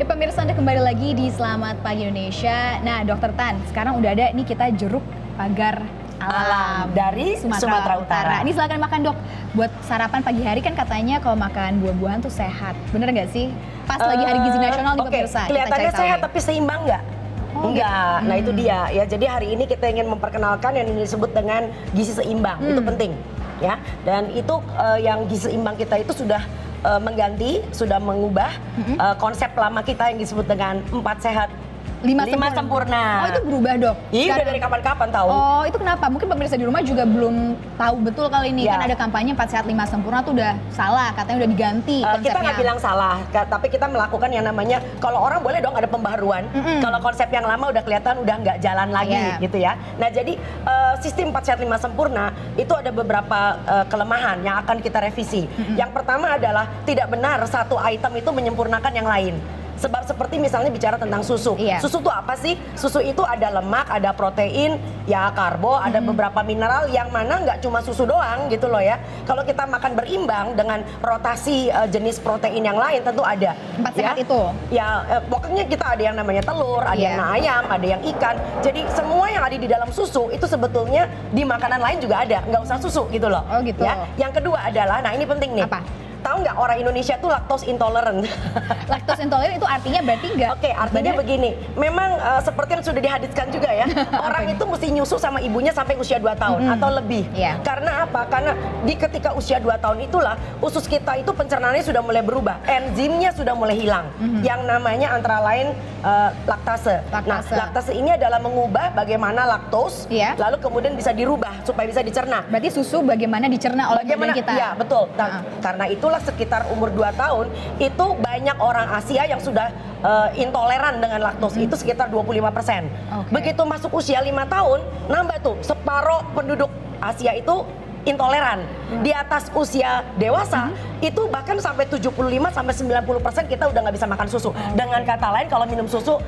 Ya pemirsa, Anda kembali lagi di Selamat Pagi Indonesia. Nah, Dokter Tan, sekarang udah ada nih kita jeruk pagar alam dari Sumatera Utara. Ini silakan makan, Dok. Buat sarapan pagi hari kan katanya kalau makan buah-buahan tuh sehat. Bener nggak sih? Pas lagi Hari Gizi Nasional nih pemirsa. Kelihatannya sehat tapi seimbang nggak? Enggak. Gitu. Nah itu dia ya. Jadi hari ini kita ingin memperkenalkan yang disebut dengan gizi seimbang. Itu penting ya. Dan itu yang gizi seimbang kita itu sudah mengganti, sudah mengubah konsep lama kita yang disebut dengan 4 sehat 5 sempurna. Oh, itu berubah, Dok? Iya, udah dari kapan-kapan tahu. Oh, itu kenapa? Mungkin pemirsa di rumah juga belum tahu betul kali ini. Ya. Kan ada kampanye 4 sehat 5 sempurna tuh udah salah, katanya udah diganti konsepnya. Kita nggak bilang salah, tapi kita melakukan yang namanya, kalau orang boleh dong ada pembaharuan. Kalau konsep yang lama udah kelihatan udah nggak jalan lagi gitu ya. Nah jadi sistem 4 sehat 5 sempurna itu ada beberapa kelemahan yang akan kita revisi. Yang pertama adalah tidak benar satu item itu menyempurnakan yang lain. Sebab seperti misalnya bicara tentang susu. Susu itu apa sih? Susu itu ada lemak, ada protein, ya karbo, ada beberapa mineral yang mana nggak cuma susu doang gitu loh ya. Kalau kita makan berimbang dengan rotasi jenis protein yang lain tentu ada. 4 sehat itu? Ya pokoknya kita ada yang namanya telur, ada yang ayam, ada yang ikan. Jadi semua yang ada di dalam susu itu sebetulnya di makanan lain juga ada. Nggak usah susu gitu loh. Oh gitu. Ya. Yang kedua adalah, nah ini penting nih. Apa? Tahu nggak orang Indonesia tuh lactose intolerant? Lactose intolerant itu artinya berarti nggak? Oke, artinya begini. Memang seperti yang sudah dihaditskan juga ya. Orang itu mesti nyusu sama ibunya sampai usia 2 tahun atau lebih. Karena apa? Karena ketika usia 2 tahun itulah usus kita itu pencernaannya sudah mulai berubah. Enzimnya sudah mulai hilang. Yang namanya antara lain laktase. Nah, laktase ini adalah mengubah bagaimana laktos lalu kemudian bisa dirubah supaya bisa dicerna. Berarti susu bagaimana dicerna oleh badan kita? Iya, betul. Karena itulah sekitar umur 2 tahun itu banyak orang Asia yang sudah intoleran dengan laktos, itu sekitar 25%. Begitu masuk usia 5 tahun, nambah tuh separuh penduduk Asia itu intoleran. Di atas usia dewasa itu bahkan sampai 75 sampai 90% kita udah nggak bisa makan susu. Dengan kata lain kalau minum susu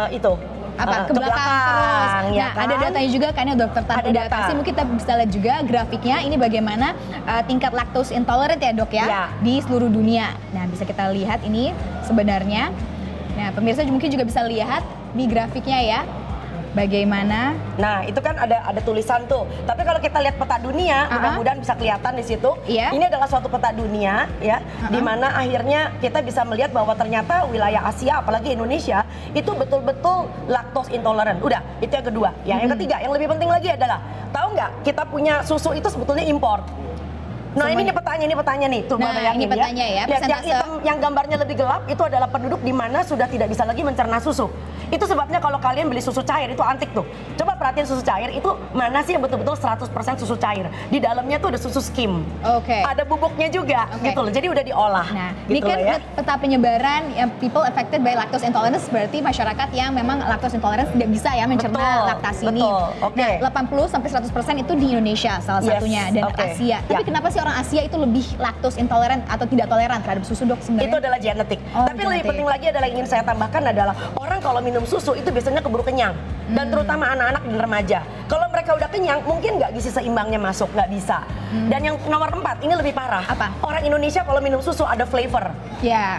itu ke belakang terus. Ya nah, ada datanya juga kan ya Dokter Tan. Ada data. Mungkin kita bisa lihat juga grafiknya ini bagaimana tingkat lactose intolerant ya Dok ya di seluruh dunia. Nah, bisa kita lihat ini sebenarnya. Nah, pemirsa mungkin juga bisa lihat di grafiknya ya. Bagaimana? Nah, itu kan ada tulisan tuh. Tapi kalau kita lihat peta dunia, mudah-mudahan bisa kelihatan di situ. Ini adalah suatu peta dunia ya, di mana akhirnya kita bisa melihat bahwa ternyata wilayah Asia, apalagi Indonesia, itu betul-betul lactose intolerant. Udah, itu yang kedua. Ya, yang ketiga, yang lebih penting lagi adalah, tahu nggak kita punya susu itu sebetulnya impor. Nah, ini petanya nih. Tuh, ini petanya ya. Lihat yang gambarnya lebih gelap itu adalah penduduk di mana sudah tidak bisa lagi mencerna susu. Itu sebabnya kalau kalian beli susu cair itu antik tuh. Coba perhatiin susu cair itu mana sih yang betul-betul 100% susu cair. Di dalamnya tuh ada susu skim. Ada bubuknya juga gitu loh. Jadi udah diolah. Nah, gitu ini kan peta penyebaran yang people affected by lactose intolerance, berarti masyarakat yang memang lactose intolerance tidak bisa ya mencerna laktasi ini. Nah, 80 sampai 100% itu di Indonesia salah satunya dan Asia. Tapi kenapa sih orang Asia itu lebih lactose intolerant atau tidak toleran terhadap susu, Dok, sebenarnya? Itu adalah genetik. Tapi lebih penting lagi adalah yang ingin saya tambahkan adalah orang kalau minum susu itu biasanya keburu kenyang. Dan terutama anak-anak dan remaja. Kalau mereka udah kenyang, mungkin nggak gizi seimbangnya masuk, nggak bisa. Dan yang nomor 4, ini lebih parah. Apa? Orang Indonesia kalau minum susu ada flavor.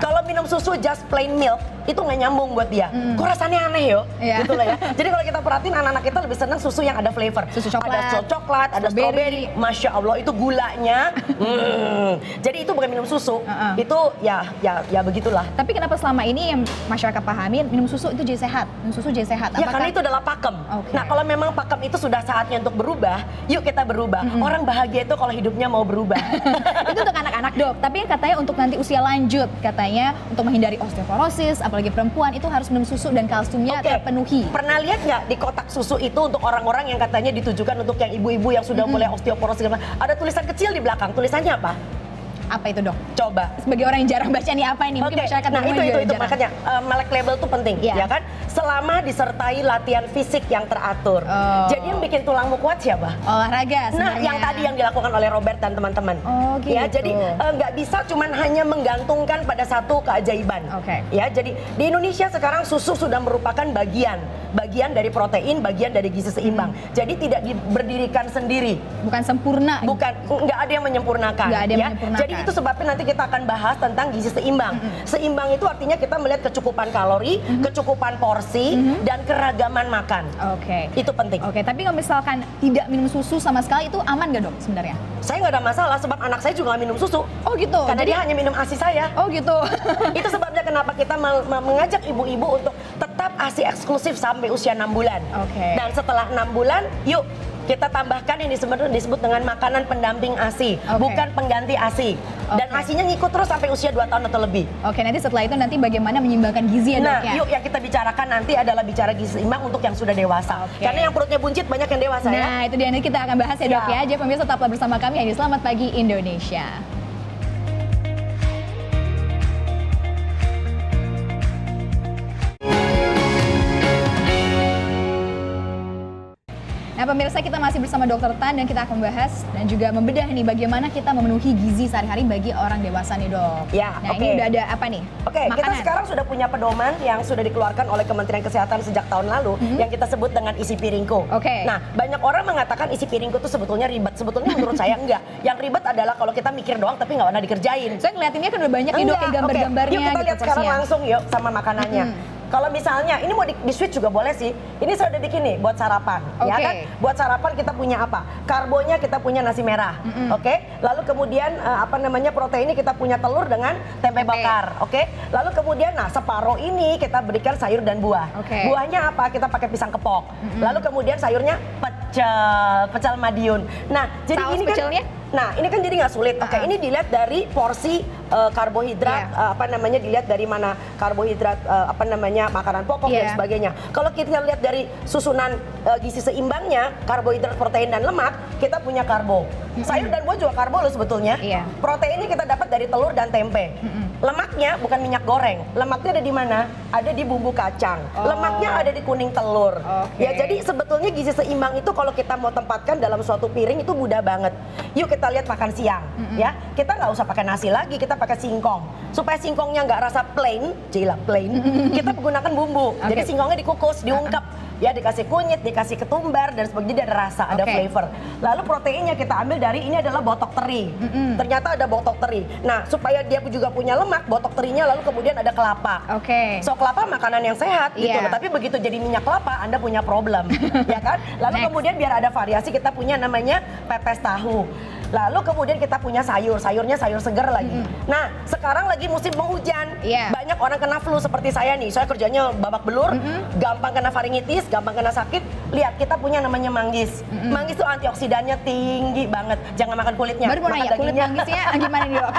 Kalau minum susu just plain milk, itu nggak nyambung buat dia. Kok rasanya aneh yo? Gitu lah ya. Jadi kalau kita perhatiin anak-anak kita lebih senang susu yang ada flavor. Susu coklat. Ada coklat, ada strawberry. Masya Allah, itu gulanya. Jadi itu bukan minum susu. Itu ya begitulah. Tapi kenapa selama ini yang masyarakat pahami minum susu itu jadi sehat? Minum susu jadi sehat? Ya karena itu adalah pakem. Nah, kalau memang pakem itu sudah saatnya untuk berubah, yuk kita berubah. Orang bahagia itu kalau hidupnya mau berubah. Itu untuk anak-anak, Dok. Tapi katanya untuk nanti usia lanjut, katanya untuk menghindari osteoporosis, apalagi perempuan itu harus minum susu dan kalsiumnya terpenuhi. Pernah lihat nggak di kotak susu itu untuk orang-orang yang katanya ditujukan untuk yang ibu-ibu yang sudah mulai osteoporosis, ada tulisan kecil di belakang. Tulisannya apa? Apa itu, Dok? Coba. Sebagai orang yang jarang baca nih, apa ini? Mungkin masyarakat nah itu makanya melek label tuh penting, ya kan? Selama disertai latihan fisik yang teratur. Jadi yang bikin tulangmu kuat siapa? Olahraga sebenarnya. Nah, yang tadi yang dilakukan oleh Robert dan teman-teman. Gitu. Ya, jadi nggak bisa cuman hanya menggantungkan pada satu keajaiban. Ya, jadi di Indonesia sekarang susu sudah merupakan bagian dari protein, bagian dari gizi seimbang. Jadi tidak berdirikan sendiri. Bukan sempurna. Bukan, nggak ada yang menyempurnakan. Nggak ada yang ya. menyempurnakan. Jadi itu sebabnya nanti kita akan bahas tentang gizi seimbang. Seimbang itu artinya kita melihat kecukupan kalori, kecukupan porsi, dan keragaman makan. Itu penting. Tapi kalau misalkan tidak minum susu sama sekali itu aman nggak dok sebenarnya? Saya nggak ada masalah sebab anak saya juga nggak minum susu. Oh gitu. Karena dia hanya minum ASI saya. Oh gitu. Itu sebabnya kenapa kita mengajak ibu-ibu untuk tetap ASI eksklusif sampai usia 6 bulan. Dan setelah 6 bulan, yuk kita tambahkan yang disebut dengan makanan pendamping ASI, bukan pengganti ASI. Dan ASInya ngikut terus sampai usia 2 tahun atau lebih. Nanti setelah itu nanti bagaimana menyimbangkan gizi ya dok ya? Nah, yuk yang kita bicarakan nanti adalah bicara gizi seimbang untuk yang sudah dewasa. Karena yang perutnya buncit banyak yang dewasa ya. Nah, itu dia nanti kita akan bahas ya dok ya. Jadi pemirsa tetaplah bersama kami di Selamat Pagi Indonesia. Nah pemirsa, kita masih bersama Dr. Tan dan kita akan membahas dan juga membedah nih bagaimana kita memenuhi gizi sehari-hari bagi orang dewasa nih dok. Nah ini udah ada apa nih? Kita sekarang sudah punya pedoman yang sudah dikeluarkan oleh Kementerian Kesehatan sejak tahun lalu yang kita sebut dengan isi piringku. Nah banyak orang mengatakan isi piringku itu sebetulnya ribet. Sebetulnya menurut saya enggak. Yang ribet adalah kalau kita mikir doang tapi nggak pernah dikerjain. Saya ngeliatinnya kan udah banyak nih dok kayak gambar-gambarnya. Yuk kita lihat sekarang langsung yuk sama makanannya. Kalau misalnya, ini mau di switch juga boleh sih. Ini saya udah bikin nih buat sarapan, ya kan? Buat sarapan kita punya apa? Karbonya kita punya nasi merah, Lalu kemudian proteinnya kita punya telur dengan tempe bakar, Lalu kemudian, separuh ini kita berikan sayur dan buah. Buahnya apa? Kita pakai pisang kepok. Lalu kemudian sayurnya pecel Madiun. Nah, jadi saus ini kan pecelnya? Nah, ini kan jadi nggak sulit. Ini dilihat dari porsi karbohidrat, dilihat dari mana karbohidrat, makanan pokok dan sebagainya. Kalau kita lihat dari susunan gizi seimbangnya, karbohidrat, protein dan lemak, kita punya karbo. Sayur dan buah juga karbo loh sebetulnya. Proteinnya kita dapat dari telur dan tempe. Lemaknya bukan minyak goreng. Lemaknya ada di mana? Ada di bumbu kacang. Lemaknya ada di kuning telur. Ya, jadi sebetulnya gizi seimbang itu kalau kita mau tempatkan dalam suatu piring itu mudah banget. Yuk kita lihat makan siang, ya. Kita nggak usah pakai nasi lagi, kita pakai singkong. Supaya singkongnya nggak rasa plain, kita menggunakan bumbu. Jadi singkongnya dikukus, diungkep, ya dikasih kunyit, dikasih ketumbar dan sebagainya, ada rasa, ada flavor. Lalu proteinnya kita ambil dari ini adalah botok teri. Ternyata ada botok teri. Nah, supaya dia juga punya lemak, botok terinya lalu kemudian ada kelapa. So kelapa makanan yang sehat gitu. Tapi begitu jadi minyak kelapa, Anda punya problem, ya kan? Lalu kemudian biar ada variasi kita punya namanya pepes tahu. Lalu kemudian kita punya sayurnya sayur segar lagi. Nah, sekarang lagi musim penghujan. Banyak orang kena flu seperti saya nih. Saya kerjanya babak belur, gampang kena faringitis, gampang kena sakit. Lihat, kita punya namanya manggis. Manggis itu antioksidannya tinggi banget. Jangan makan kulitnya, baru mau makan nanya, dagingnya. kulit manggisnya gimana nih dok?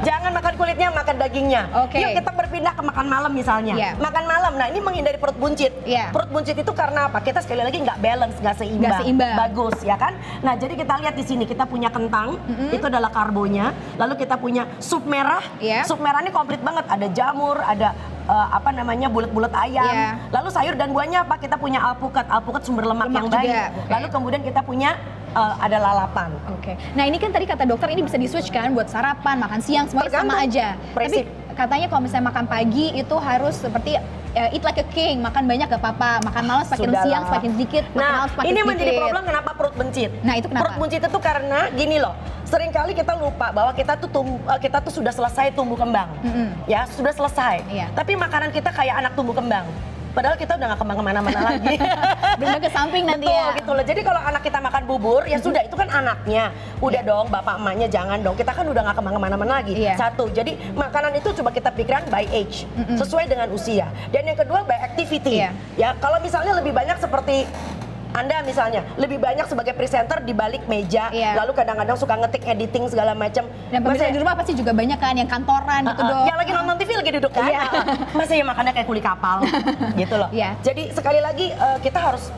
Jangan makan kulitnya, makan dagingnya. Yuk kita berpindah ke makan malam misalnya. Makan malam, nah ini menghindari perut buncit. Perut buncit itu karena apa? Kita sekali lagi nggak balance, nggak seimbang. Bagus, ya kan? Nah, jadi kita lihat di sini, kita punya kentang, itu adalah karbonya. Lalu kita punya sup merah. Sup merah ini komplit banget, ada jamur, ada bulat-bulat ayam. Lalu sayur dan buahnya apa? Kita punya alpukat sumber lemak yang baik. Lalu kemudian kita punya ada lalapan. Nah ini kan tadi kata dokter ini bisa di-switch kan buat sarapan, makan siang, semuanya sama aja. Tapi katanya kalau misalnya makan pagi itu harus seperti eat like a king, makan banyak gak apa-apa, makan malam semakin siang semakin sedikit, makan malam semakin sedikit. Ini menjadi problem kenapa perut buncit. Nah itu kenapa? Perut buncit itu karena gini loh, seringkali kita lupa bahwa kita tuh sudah selesai tumbuh kembang, ya sudah selesai. Tapi makanan kita kayak anak tumbuh kembang. Padahal kita udah gak kembang kemana-mana lagi. Bener ke samping nanti ya. Betul gitu loh. Jadi kalau anak kita makan bubur, ya sudah itu kan anaknya. Udah dong bapak emaknya jangan dong. Kita kan udah gak kembang kemana-mana lagi. Satu, jadi makanan itu coba kita pikirkan by age. Sesuai dengan usia. Dan yang kedua by activity. Ya kalau misalnya lebih banyak seperti Anda misalnya lebih banyak sebagai presenter di balik meja, lalu kadang-kadang suka ngetik editing segala macam. Dan pemirsa di rumah pasti juga banyak kan yang kantoran gitu dong. Yang lagi nonton TV lagi duduk kan. Masa ya makannya kayak kuli kapal gitu loh. Jadi sekali lagi kita harus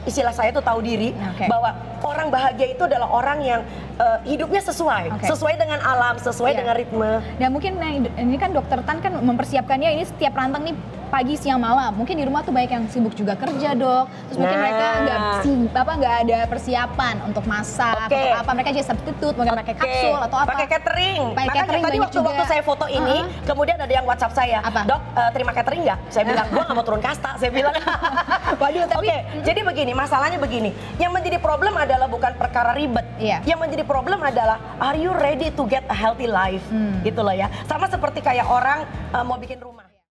istilah saya tuh tahu diri bahwa orang bahagia itu adalah orang yang hidupnya sesuai dengan alam, sesuai dengan ritme. Dan mungkin ini kan Dokter Tan kan mempersiapkannya ini setiap rantang nih pagi, siang, malam. Mungkin di rumah tuh banyak yang sibuk juga kerja, Dok. Terus mungkin mereka nggak ada persiapan untuk masak, untuk apa. Mereka jadi substitute, mungkin pakai kapsul atau apa. Pakai catering. Pakai catering tadi waktu saya foto ini, kemudian ada yang WhatsApp saya, "Dok, terima catering nggak?" Saya bilang, "Gua nggak mau turun kasta." Saya bilang. Waduh, tapi jadi begini, masalahnya begini. Yang menjadi problem adalah bukan perkara ribet. Yang menjadi problem adalah are you ready to get a healthy life? Gitu loh ya. Sama seperti kayak orang mau bikin rumah.